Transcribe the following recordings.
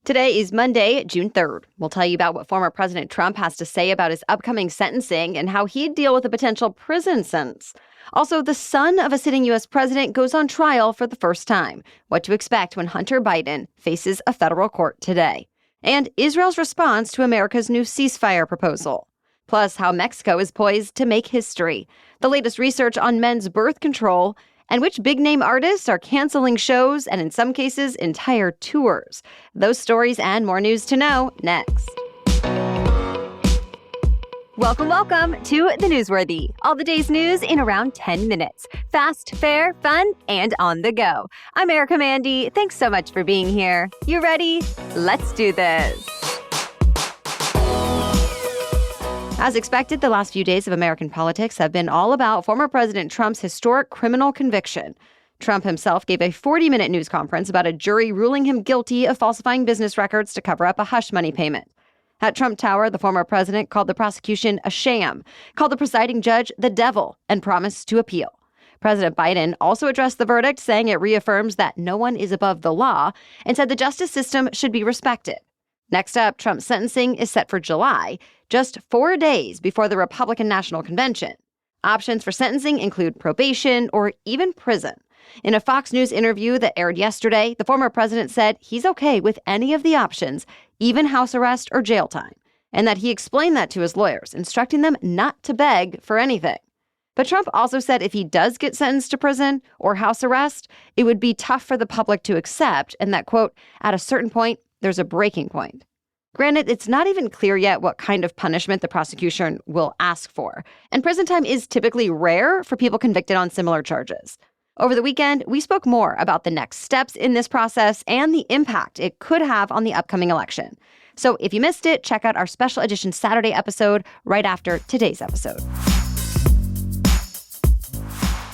Today is Monday, June 3rd. We'll tell you about what former President Trump has to say about his upcoming sentencing and how he'd deal with a potential prison sentence. Also, the son of a sitting U.S. president goes on trial for the first time. What to expect when Hunter Biden faces a federal court today. And Israel's response to America's new ceasefire proposal. Plus, how Mexico is poised to make history. The latest research on men's birth control. And which big-name artists are canceling shows and, in some cases, entire tours. Those stories and more news to know next. Welcome to The Newsworthy. All the day's news in around 10 minutes. Fast, fair, fun, and on the go. I'm Erica Mandy. Thanks so much for being here. You ready? Let's do this. As expected, the last few days of American politics have been all about former President Trump's historic criminal conviction. Trump himself gave a 40-minute news conference about a jury ruling him guilty of falsifying business records to cover up a hush money payment. At Trump Tower, the former president called the prosecution a sham, called the presiding judge the devil, and promised to appeal. President Biden also addressed the verdict, saying it reaffirms that no one is above the law, and said the justice system should be respected. Next up, Trump's sentencing is set for July, just 4 days before the Republican National Convention. Options for sentencing include probation or even prison. In a Fox News interview that aired yesterday, the former president said he's okay with any of the options, even house arrest or jail time, and that he explained that to his lawyers, instructing them not to beg for anything. But Trump also said if he does get sentenced to prison or house arrest, it would be tough for the public to accept, and that, quote, at a certain point, there's a breaking point. Granted, it's not even clear yet what kind of punishment the prosecution will ask for, and prison time is typically rare for people convicted on similar charges. Over the weekend, we spoke more about the next steps in this process and the impact it could have on the upcoming election. So if you missed it, check out our special edition Saturday episode right after today's episode.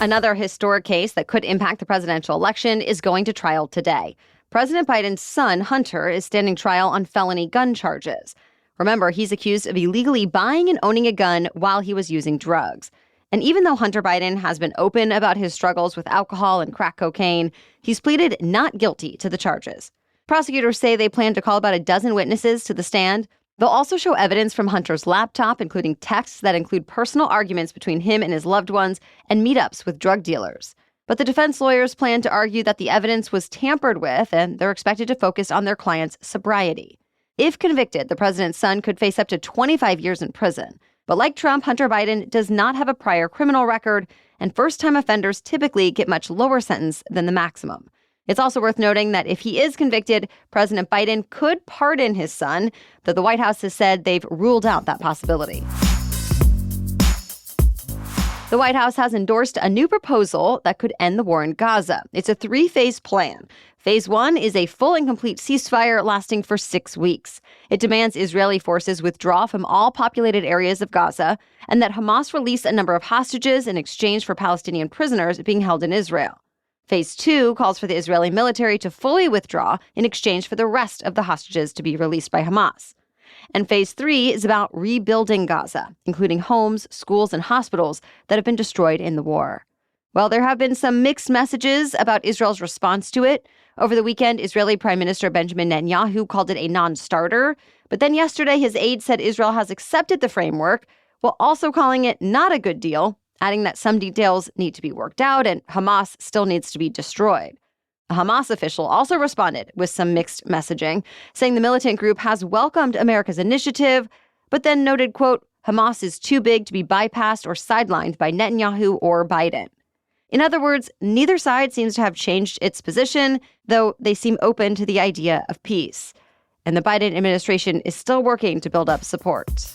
Another historic case that could impact the presidential election is going to trial today. President Biden's son, Hunter, is standing trial on felony gun charges. Remember, he's accused of illegally buying and owning a gun while he was using drugs. And even though Hunter Biden has been open about his struggles with alcohol and crack cocaine, he's pleaded not guilty to the charges. Prosecutors say they plan to call about a dozen witnesses to the stand. They'll also show evidence from Hunter's laptop, including texts that include personal arguments between him and his loved ones and meetups with drug dealers. But the defense lawyers plan to argue that the evidence was tampered with, and they're expected to focus on their client's sobriety. If convicted, the president's son could face up to 25 years in prison. But like Trump, Hunter Biden does not have a prior criminal record, and first-time offenders typically get much lower sentence than the maximum. It's also worth noting that if he is convicted, President Biden could pardon his son, though the White House has said they've ruled out that possibility. The White House has endorsed a new proposal that could end the war in Gaza. It's a 3-phase plan. Phase 1 is a full and complete ceasefire lasting for 6 weeks. It demands Israeli forces withdraw from all populated areas of Gaza and that Hamas release a number of hostages in exchange for Palestinian prisoners being held in Israel. Phase 2 calls for the Israeli military to fully withdraw in exchange for the rest of the hostages to be released by Hamas. And Phase 3 is about rebuilding Gaza, including homes, schools, and hospitals that have been destroyed in the war. Well, there have been some mixed messages about Israel's response to it. Over the weekend, Israeli Prime Minister Benjamin Netanyahu called it a non-starter. But then yesterday, his aide said Israel has accepted the framework, while also calling it not a good deal, adding that some details need to be worked out and Hamas still needs to be destroyed. A Hamas official also responded with some mixed messaging, saying the militant group has welcomed America's initiative, but then noted, quote, Hamas is too big to be bypassed or sidelined by Netanyahu or Biden. In other words, neither side seems to have changed its position, though they seem open to the idea of peace. And the Biden administration is still working to build up support.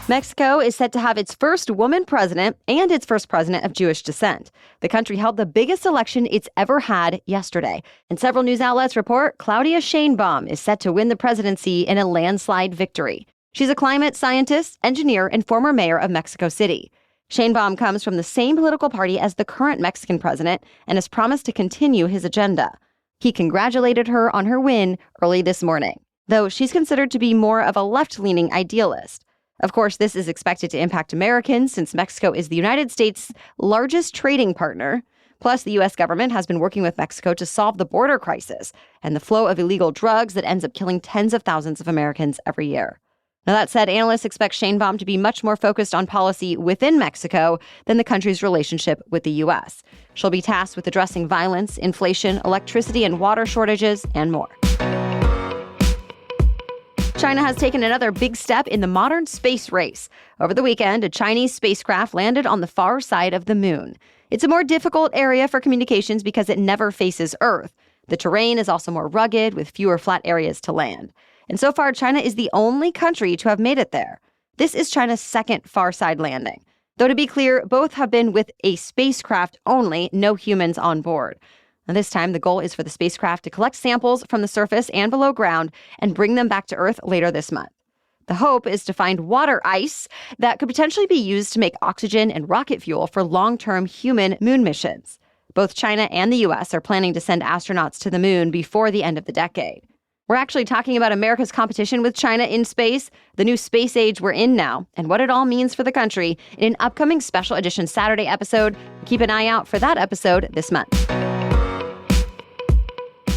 Mexico is set to have its first woman president and its first president of Jewish descent. The country held the biggest election it's ever had yesterday. And several news outlets report Claudia Sheinbaum is set to win the presidency in a landslide victory. She's a climate scientist, engineer, and former mayor of Mexico City. Sheinbaum comes from the same political party as the current Mexican president and has promised to continue his agenda. He congratulated her on her win early this morning, though she's considered to be more of a left-leaning idealist. Of course, this is expected to impact Americans since Mexico is the United States' largest trading partner. Plus, the U.S. government has been working with Mexico to solve the border crisis and the flow of illegal drugs that ends up killing tens of thousands of Americans every year. Now, that said, analysts expect Sheinbaum to be much more focused on policy within Mexico than the country's relationship with the U.S. She'll be tasked with addressing violence, inflation, electricity and water shortages, and more. China has taken another big step in the modern space race. Over the weekend, a Chinese spacecraft landed on the far side of the moon. It's a more difficult area for communications because it never faces Earth. The terrain is also more rugged, with fewer flat areas to land. And so far, China is the only country to have made it there. This is China's second far-side landing. Though to be clear, both have been with a spacecraft only, no humans on board. And this time, the goal is for the spacecraft to collect samples from the surface and below ground and bring them back to Earth later this month. The hope is to find water ice that could potentially be used to make oxygen and rocket fuel for long-term human moon missions. Both China and the U.S. are planning to send astronauts to the moon before the end of the decade. We're actually talking about America's competition with China in space, the new space age we're in now, and what it all means for the country in an upcoming special edition Saturday episode. Keep an eye out for that episode this month.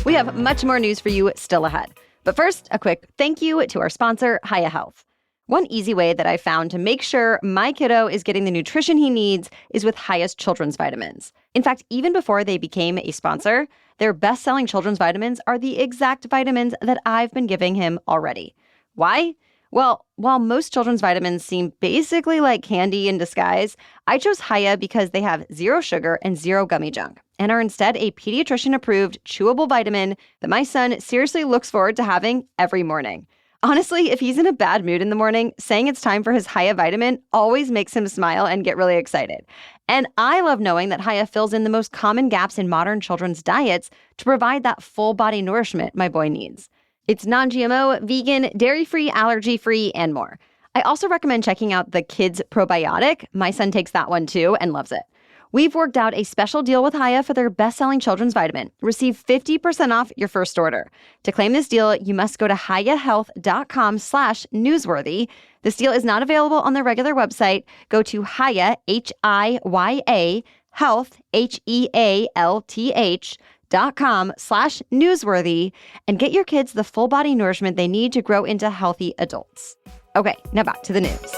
We have much more news for you still ahead. But first, a quick thank you to our sponsor, Hiya Health. One easy way that I found to make sure my kiddo is getting the nutrition he needs is with Hiya's children's vitamins. In fact, even before they became a sponsor, their best-selling children's vitamins are the exact vitamins that I've been giving him already. Why? Well, while most children's vitamins seem basically like candy in disguise, I chose Hiya because they have zero sugar and zero gummy junk, and are instead a pediatrician-approved chewable vitamin that my son seriously looks forward to having every morning. Honestly, if he's in a bad mood in the morning, saying it's time for his Hiya vitamin always makes him smile and get really excited. And I love knowing that Hiya fills in the most common gaps in modern children's diets to provide that full-body nourishment my boy needs. It's non-GMO, vegan, dairy-free, allergy-free, and more. I also recommend checking out the Kids Probiotic. My son takes that one too and loves it. We've worked out a special deal with Hiya for their best-selling children's vitamin. Receive 50% off your first order. To claim this deal, you must go to hiyahealth.com/newsworthy. This deal is not available on the regular website. Go to Hiya, Hiya, health, HEALTH.com/newsworthy and get your kids the full body nourishment they need to grow into healthy adults. Okay, now back to the news.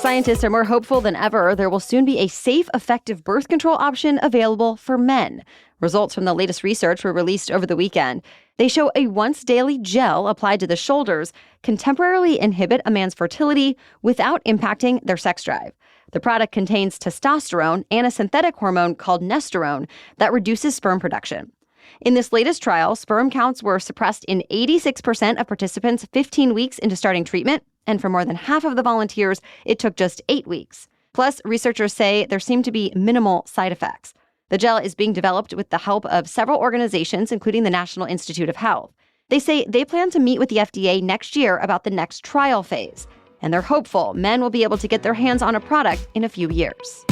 Scientists are more hopeful than ever there will soon be a safe, effective birth control option available for men. Results from the latest research were released over the weekend. They show a once-daily gel applied to the shoulders can temporarily inhibit a man's fertility without impacting their sex drive. The product contains testosterone and a synthetic hormone called nesterone that reduces sperm production. In this latest trial, sperm counts were suppressed in 86% of participants 15 weeks into starting treatment, and for more than half of the volunteers, it took just 8 weeks. Plus, researchers say there seem to be minimal side effects. The gel is being developed with the help of several organizations, including the National Institute of Health. They say they plan to meet with the FDA next year about the next trial phase, and they're hopeful men will be able to get their hands on a product in a few years.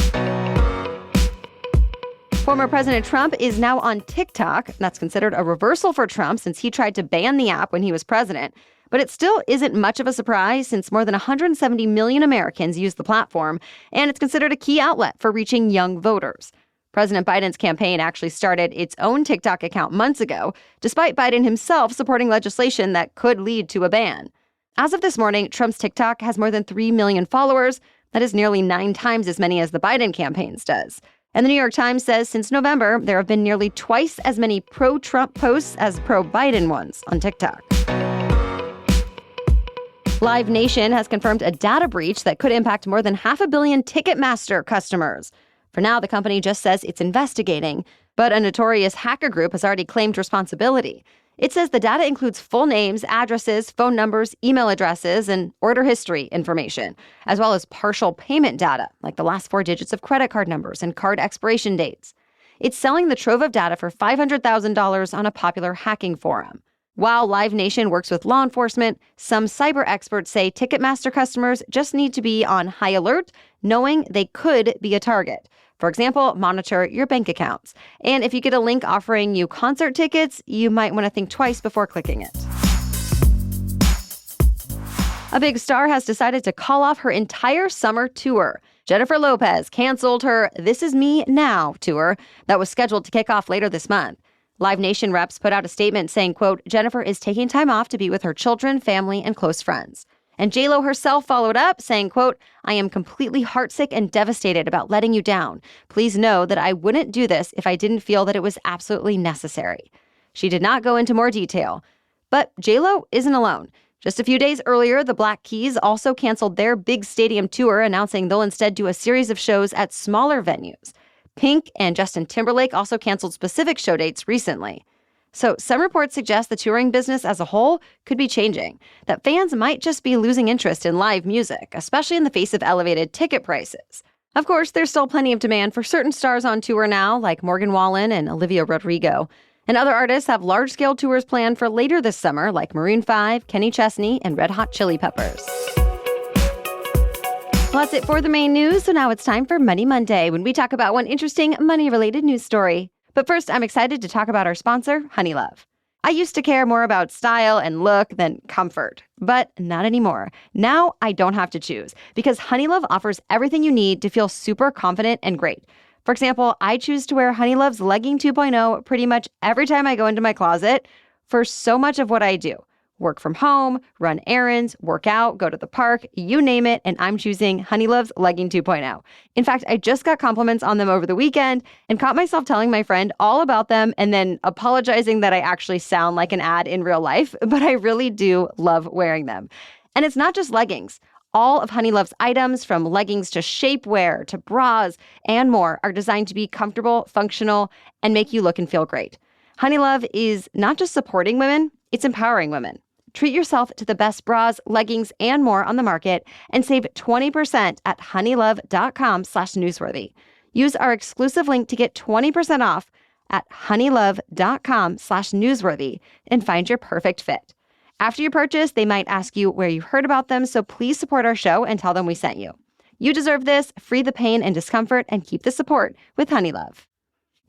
Former President Trump is now on TikTok. That's considered a reversal for Trump since he tried to ban the app when he was president. But it still isn't much of a surprise since more than 170 million Americans use the platform, and it's considered a key outlet for reaching young voters. President Biden's campaign actually started its own TikTok account months ago, despite Biden himself supporting legislation that could lead to a ban. As of this morning, Trump's TikTok has more than 3 million followers. That is nearly 9 times as many as the Biden campaign's does. And the New York Times says since November, there have been nearly twice as many pro-Trump posts as pro-Biden ones on TikTok. Live Nation has confirmed a data breach that could impact more than 500 million Ticketmaster customers. For now, the company just says it's investigating, but a notorious hacker group has already claimed responsibility. It says the data includes full names, addresses, phone numbers, email addresses, and order history information, as well as partial payment data, like the last 4 digits of credit card numbers and card expiration dates. It's selling the trove of data for $500,000 on a popular hacking forum. While Live Nation works with law enforcement, some cyber experts say Ticketmaster customers just need to be on high alert, knowing they could be a target. For example, monitor your bank accounts. And if you get a link offering you concert tickets, you might want to think twice before clicking it. A big star has decided to call off her entire summer tour. Jennifer Lopez canceled her This Is Me Now tour that was scheduled to kick off later this month. Live Nation reps put out a statement saying, quote, Jennifer is taking time off to be with her children, family, and close friends. And J-Lo herself followed up saying, quote, I am completely heartsick and devastated about letting you down. Please know that I wouldn't do this if I didn't feel that it was absolutely necessary. She did not go into more detail. But J-Lo isn't alone. Just a few days earlier, the Black Keys also canceled their big stadium tour, announcing they'll instead do a series of shows at smaller venues. Pink and Justin Timberlake also canceled specific show dates recently. So some reports suggest the touring business as a whole could be changing, that fans might just be losing interest in live music, especially in the face of elevated ticket prices. Of course, there's still plenty of demand for certain stars on tour now, like Morgan Wallen and Olivia Rodrigo. And other artists have large-scale tours planned for later this summer, like Maroon 5, Kenny Chesney, and Red Hot Chili Peppers. Well, that's it for the main news, so now it's time for Money Monday, when we talk about one interesting money-related news story. But first, I'm excited to talk about our sponsor, Honeylove. I used to care more about style and look than comfort, but not anymore. Now I don't have to choose, because Honeylove offers everything you need to feel super confident and great. For example, I choose to wear Honeylove's Legging 2.0 pretty much every time I go into my closet for so much of what I do. Work from home, run errands, work out, go to the park, you name it, and I'm choosing Honeylove's Legging 2.0. In fact, I just got compliments on them over the weekend and caught myself telling my friend all about them and then apologizing that I actually sound like an ad in real life, but I really do love wearing them. And it's not just leggings. All of Honeylove's items, from leggings to shapewear to bras and more, are designed to be comfortable, functional, and make you look and feel great. Honeylove is not just supporting women, it's empowering women. Treat yourself to the best bras, leggings, and more on the market and save 20% at honeylove.com/newsworthy. Use our exclusive link to get 20% off at honeylove.com/newsworthy and find your perfect fit. After you purchase, they might ask you where you heard about them, so please support our show and tell them we sent you. You deserve this. Free the pain and discomfort and keep the support with Honeylove.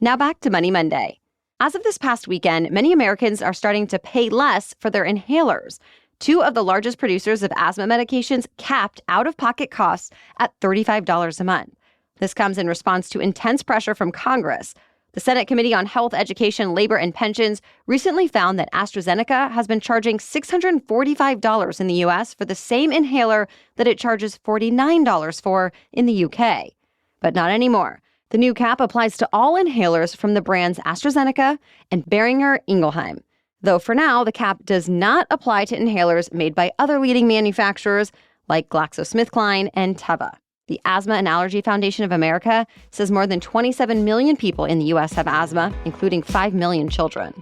Now back to Money Monday. As of this past weekend, many Americans are starting to pay less for their inhalers. Two of the largest producers of asthma medications capped out-of-pocket costs at $35 a month. This comes in response to intense pressure from Congress. The Senate Committee on Health, Education, Labor, and Pensions recently found that AstraZeneca has been charging $645 in the U.S. for the same inhaler that it charges $49 for in the U.K. But not anymore. The new cap applies to all inhalers from the brands AstraZeneca and Boehringer Ingelheim. Though for now, the cap does not apply to inhalers made by other leading manufacturers like GlaxoSmithKline and Teva. The Asthma and Allergy Foundation of America says more than 27 million people in the U.S. have asthma, including 5 million children.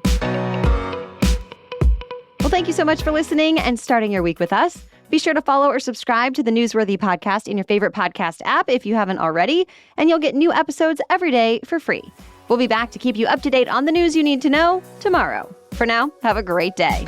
Well, thank you so much for listening and starting your week with us. Be sure to follow or subscribe to the Newsworthy podcast in your favorite podcast app if you haven't already, and you'll get new episodes every day for free. We'll be back to keep you up to date on the news you need to know tomorrow. For now, have a great day.